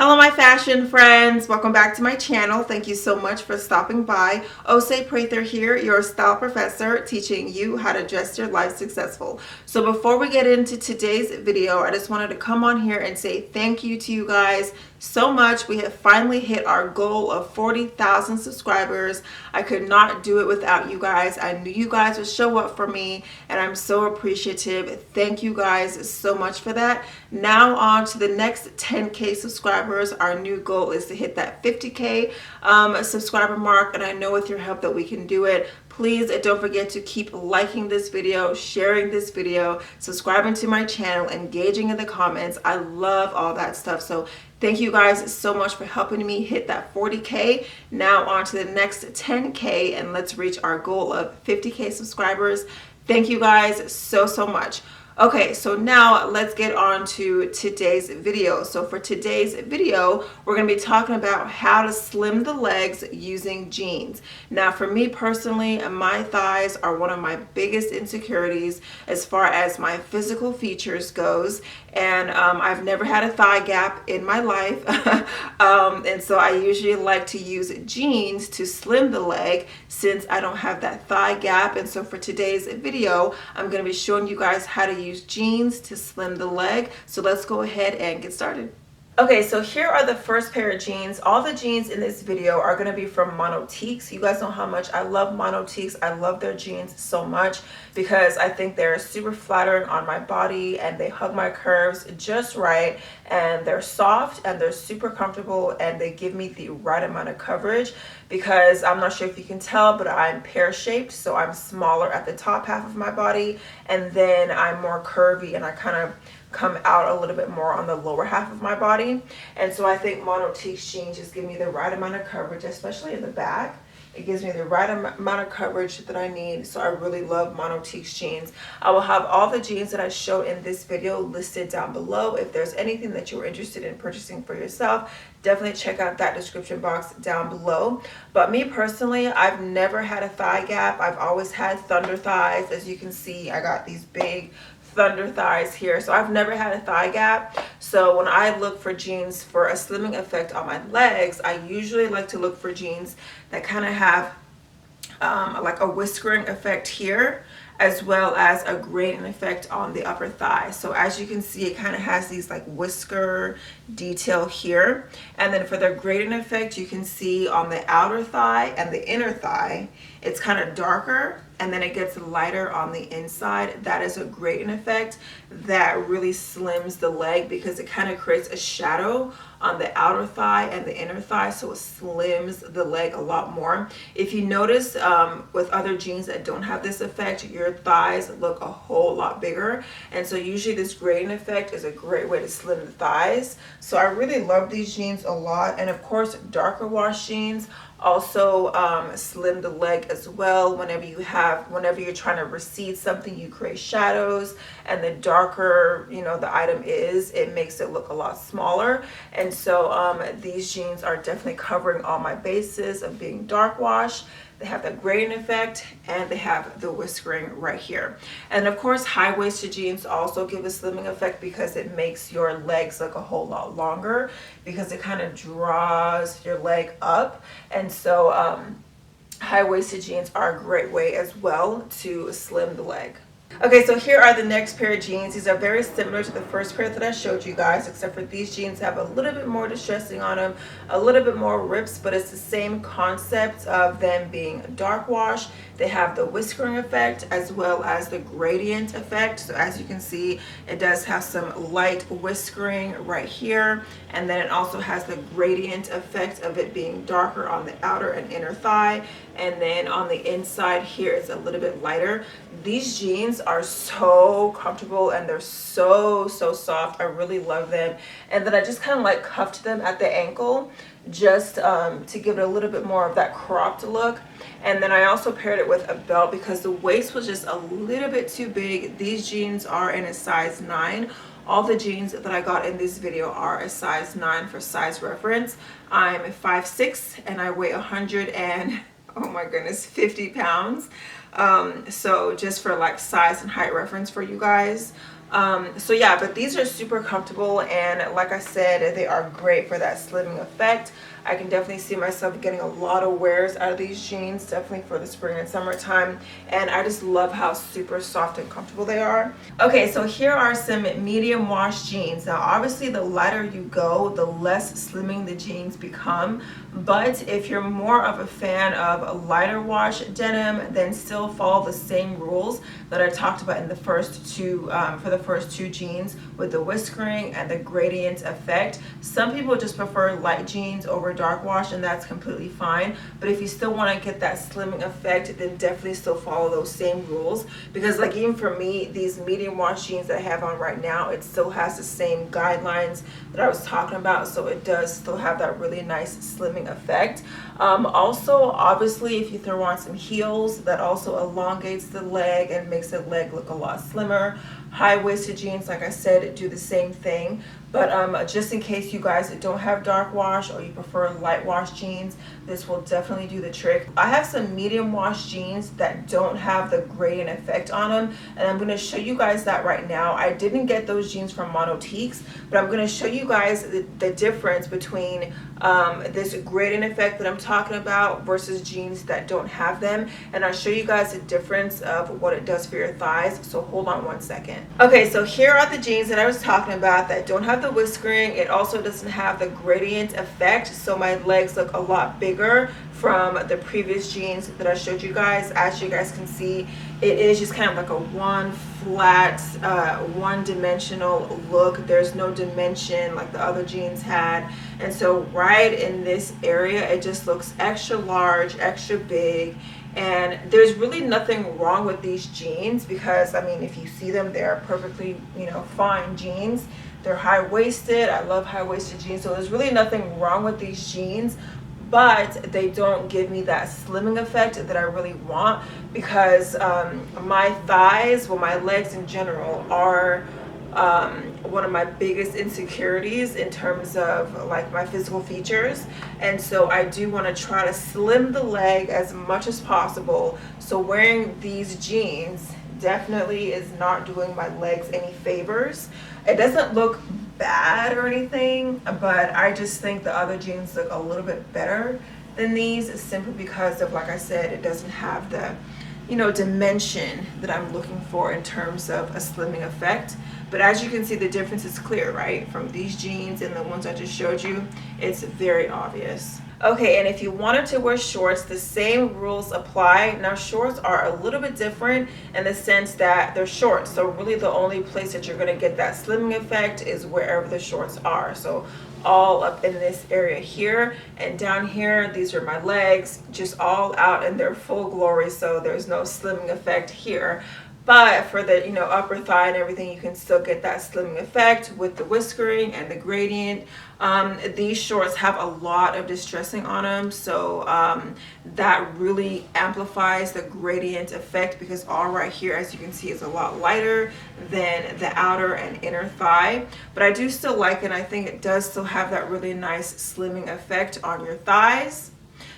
Hello my fashion friends, welcome back to my channel. Thank you so much for stopping by. Osei Prather here, your style professor, teaching you how to dress your life successful. So before we get into today's video, I just wanted to come on here and say thank you to you guys so much. We have finally hit our goal of 40,000 subscribers. I could not do it without you guys. I knew you guys would show up for me and I'm so appreciative. Thank you guys so much for that. Now on to the next 10K subscribers. Our new goal is to hit that 50K subscriber mark, and I know with your help that we can do it. Please don't forget to keep liking this video, sharing this video, subscribing to my channel, engaging in the comments. I love all that stuff. So thank you guys so much for helping me hit that 40K. Now on to the next 10K, and let's reach our goal of 50K subscribers. Thank you guys so much. Okay, so now let's get on to today's video. So for today's video, we're going to be talking about how to slim the legs using jeans. Now for me personally, my thighs are one of my biggest insecurities as far as my physical features goes, and I've never had a thigh gap in my life. And so I usually like to use jeans to slim the leg since I don't have that thigh gap. And so for today's video, I'm going to be showing you guys how to use jeans to slim the leg. So let's go ahead and get started. Okay, so here are the first pair of jeans. All the jeans in this video are going to be from Monotiques. You guys know how much I love Monotiques. I love their jeans so much because I think they're super flattering on my body and they hug my curves just right, and they're soft and they're super comfortable and they give me the right amount of coverage because I'm not sure if you can tell, but I'm pear-shaped, so I'm smaller at the top half of my body and then I'm more curvy and I kind of come out a little bit more on the lower half of my body. And so I think Monotiques jeans just give me the right amount of coverage, especially in the back. It gives me the right amount of coverage that I need. So I really love Monotiques jeans. I will have all the jeans that I showed in this video listed down below. If there's anything that you're interested in purchasing for yourself, definitely check out that description box down below. But me personally, I've never had a thigh gap. I've always had thunder thighs. As you can see, I got these big thunder thighs here, so I've never had a thigh gap. So when I look for jeans for a slimming effect on my legs, I usually like to look for jeans that kind of have like a whiskering effect here, as well as a gradient effect on the upper thigh. So as you can see, it kind of has these like whisker detail here, and then for the gradient effect, you can see on the outer thigh and the inner thigh, it's kind of darker, and then it gets lighter on the inside. That is a gradient effect that really slims the leg because it kind of creates a shadow on the outer thigh and the inner thigh, so it slims the leg a lot more. If you notice with other jeans that don't have this effect, your thighs look a whole lot bigger, and so usually this gradient effect is a great way to slim the thighs. So I really love these jeans a lot, and of course darker wash jeans also slim the leg as well. Whenever you're trying to recede something, you create shadows, and the darker the item is, it makes it look a lot smaller. And so these jeans are definitely covering all my bases of being dark wash. They have the gradient effect and they have the whiskering right here. And of course high-waisted jeans also give a slimming effect because it makes your legs look a whole lot longer because it kind of draws your leg up. And so high-waisted jeans are a great way as well to slim the leg. Okay, so here are the next pair of jeans. These are very similar to the first pair that I showed you guys, except for these jeans have a little bit more distressing on them, a little bit more rips, but it's the same concept of them being dark wash. They have the whiskering effect as well as the gradient effect. So as you can see, it does have some light whiskering right here, and then it also has the gradient effect of it being darker on the outer and inner thigh, and then on the inside here it's a little bit lighter. These jeans are so comfortable and they're so soft. I really love them. And then I just kind of like cuffed them at the ankle just to give it a little bit more of that cropped look. And then I also paired it with a belt because the waist was just a little bit too big. These jeans are in a size 9. All the jeans that I got in this video are a size 9 for size reference. I'm 5'6" and I weigh 100 and oh my goodness, 50 pounds. So just for like size and height reference for you guys, So yeah, but these are super comfortable, and like I said, they are great for that slimming effect. I can definitely see myself getting a lot of wears out of these jeans, definitely for the spring and summertime. And I just love how super soft and comfortable they are. Okay, so here are some medium wash jeans. Now, obviously, the lighter you go, the less slimming the jeans become. But if you're more of a fan of a lighter wash denim, then still follow the same rules that I talked about in the first two, for the first two jeans, with the whiskering and the gradient effect. Some people just prefer light jeans over dark wash, and that's completely fine. But if you still want to get that slimming effect, then definitely still follow those same rules, because like even for me, these medium wash jeans that I have on right now, it still has the same guidelines that I was talking about, so it does still have that really nice slimming effect. Also, obviously, if you throw on some heels, that also elongates the leg and makes the leg look a lot slimmer. High-waisted jeans, like I said, do the same thing. But just in case you guys don't have dark wash or you prefer light wash jeans, this will definitely do the trick. I have some medium wash jeans that don't have the gradient effect on them, and I'm going to show you guys that right now. I didn't get those jeans from Monotiques, but I'm going to show you guys the difference between this gradient effect that I'm talking about versus jeans that don't have them, and I'll show you guys the difference of what it does for your thighs. So hold on one second. Okay, so here are the jeans that I was talking about that don't have the whiskering. It also doesn't have the gradient effect, so my legs look a lot bigger from the previous jeans that I showed you guys. As you guys can see, it is just kind of like a one flat, one-dimensional look. There's no dimension like the other jeans had, and so right in this area, it just looks extra large, extra big. And there's really nothing wrong with these jeans, because I mean, if you see them, they're perfectly, fine jeans. They're high-waisted. I love high-waisted jeans, so there's really nothing wrong with these jeans, but they don't give me that slimming effect that I really want, because my thighs, well, my legs in general, are one of my biggest insecurities in terms of like my physical features, and so I do want to try to slim the leg as much as possible. So wearing these jeans definitely is not doing my legs any favors. It doesn't look bad or anything, but I just think the other jeans look a little bit better than these, simply because of, like I said, it doesn't have the dimension that I'm looking for in terms of a slimming effect. But as you can see, the difference is clear, right? From these jeans and the ones I just showed you, it's very obvious. Okay, and if you wanted to wear shorts, the same rules apply. Now, shorts are a little bit different in the sense that they're shorts. So really the only place that you're gonna get that slimming effect is wherever the shorts are. So all up in this area here, and down here, these are my legs, just all out in their full glory. So there's no slimming effect here. But for the upper thigh and everything, you can still get that slimming effect with the whiskering and the gradient. These shorts have a lot of distressing on them, so that really amplifies the gradient effect, because all right here, as you can see, is a lot lighter than the outer and inner thigh. But I do still like it. I think it does still have that really nice slimming effect on your thighs.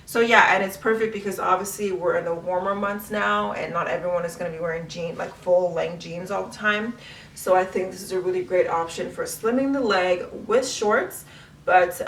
So yeah, and it's perfect because obviously we're in the warmer months now, and not everyone is going to be wearing like full length jeans all the time. So I think this is a really great option for slimming the leg with shorts. But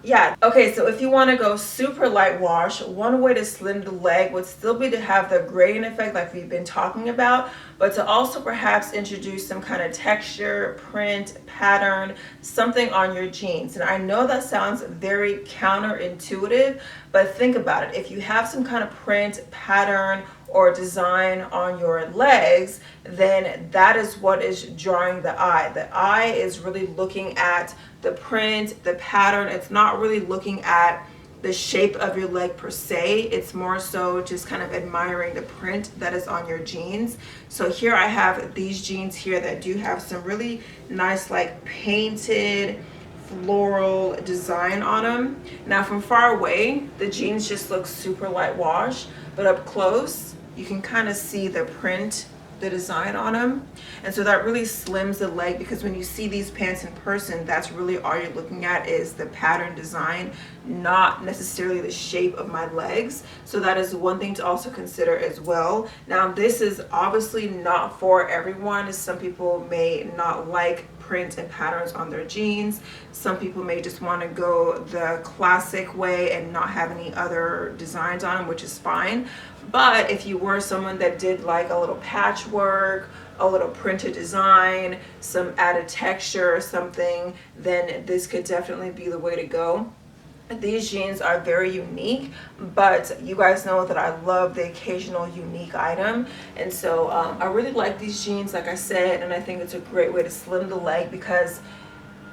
yeah, okay, so if you want to go super light wash, one way to slim the leg would still be to have the gradient effect like we've been talking about, but to also perhaps introduce some kind of texture, print, pattern, something on your jeans. And I know that sounds very counterintuitive, but think about it. If you have some kind of print, pattern, or design on your legs, then that is what is drawing the eye. The eye is really looking at the print, the pattern. It's not really looking at the shape of your leg per se. It's more so just kind of admiring the print that is on your jeans. So here I have these jeans here that do have some really nice like painted floral design on them. Now from far away, the jeans just look super light wash, but up close, you can kind of see the print the design on them, and so that really slims the leg, because when you see these pants in person, that's really all you're looking at is the pattern design, not necessarily the shape of my legs. So that is one thing to also consider as well. Now this is obviously not for everyone. Some people may not like print and patterns on their jeans. Some people may just want to go the classic way and not have any other designs on them, which is fine. But if you were someone that did like a little patchwork, a little printed design, some added texture or something, then this could definitely be the way to go. These jeans are very unique, but you guys know that I love the occasional unique item, and so I really like these jeans, like I said, and I think it's a great way to slim the leg, because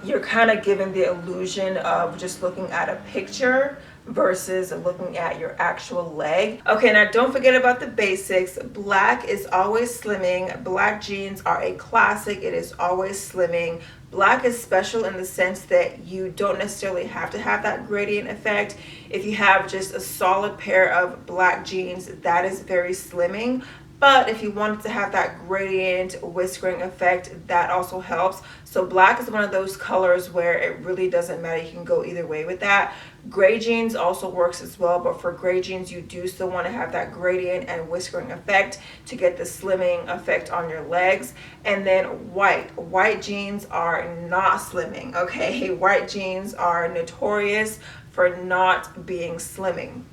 you're kind of given the illusion of just looking at a picture versus looking at your actual leg. Okay, now don't forget about the basics. Black is always slimming. Black jeans are a classic. It is always slimming. Black is special in the sense that you don't necessarily have to have that gradient effect. If you have just a solid pair of black jeans, that is very slimming. But if you wanted to have that gradient whiskering effect, that also helps. So black is one of those colors where it really doesn't matter. You can go either way with that. Gray jeans also works as well, but for gray jeans, you do still want to have that gradient and whiskering effect to get the slimming effect on your legs. And then white jeans are not slimming, okay? White jeans are notorious for not being slimming,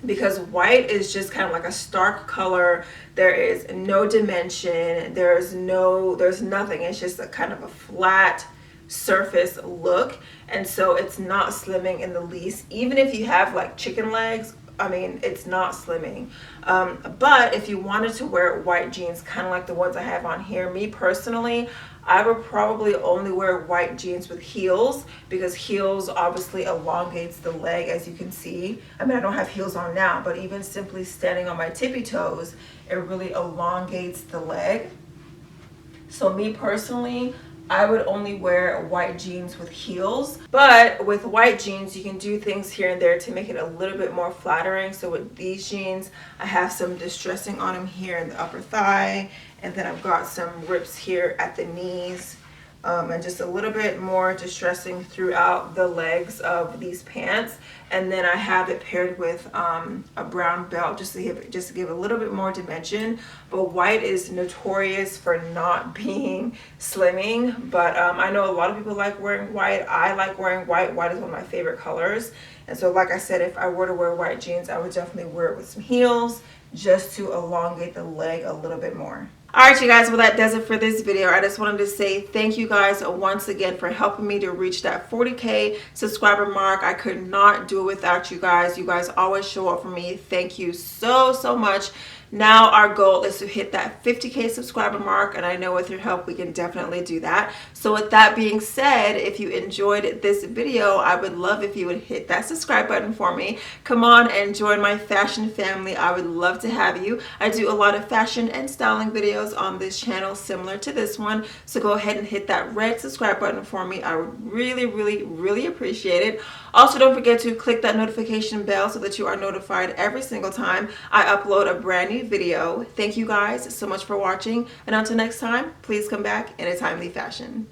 because white is just kind of like a stark color. There is no dimension, there's nothing. It's just a kind of a flat surface look, and so it's not slimming in the least. Even if you have like chicken legs, I mean, it's not slimming. But if you wanted to wear white jeans, kind of like the ones I have on here, me personally, I would probably only wear white jeans with heels, because heels obviously elongates the leg, as you can see. I mean, I don't have heels on now, but even simply standing on my tippy toes, it really elongates the leg. So me personally, I would only wear white jeans with heels. But with white jeans, you can do things here and there to make it a little bit more flattering. So with these jeans, I have some distressing on them here in the upper thigh, and then I've got some rips here at the knees, and just a little bit more distressing throughout the legs of these pants. And then I have it paired with a brown belt just to give a little bit more dimension. But white is notorious for not being slimming, but I know a lot of people like wearing white. I like wearing white. White is one of my favorite colors, and so like I said, if I were to wear white jeans, I would definitely wear it with some heels just to elongate the leg a little bit more. Alright you guys, well that does it for this video. I just wanted to say thank you guys once again for helping me to reach that 40K subscriber mark. I could not do it without you guys. You guys always show up for me. Thank you so much. Now our goal is to hit that 50K subscriber mark, and I know with your help we can definitely do that. So with that being said, if you enjoyed this video, I would love if you would hit that subscribe button for me. Come on and join my fashion family. I would love to have you. I do a lot of fashion and styling videos on this channel similar to this one, so go ahead and hit that red subscribe button for me. I would really appreciate it. Also, don't forget to click that notification bell so that you are notified every single time I upload a brand new video. Thank you guys so much for watching, and until next time, please come back in a timely fashion.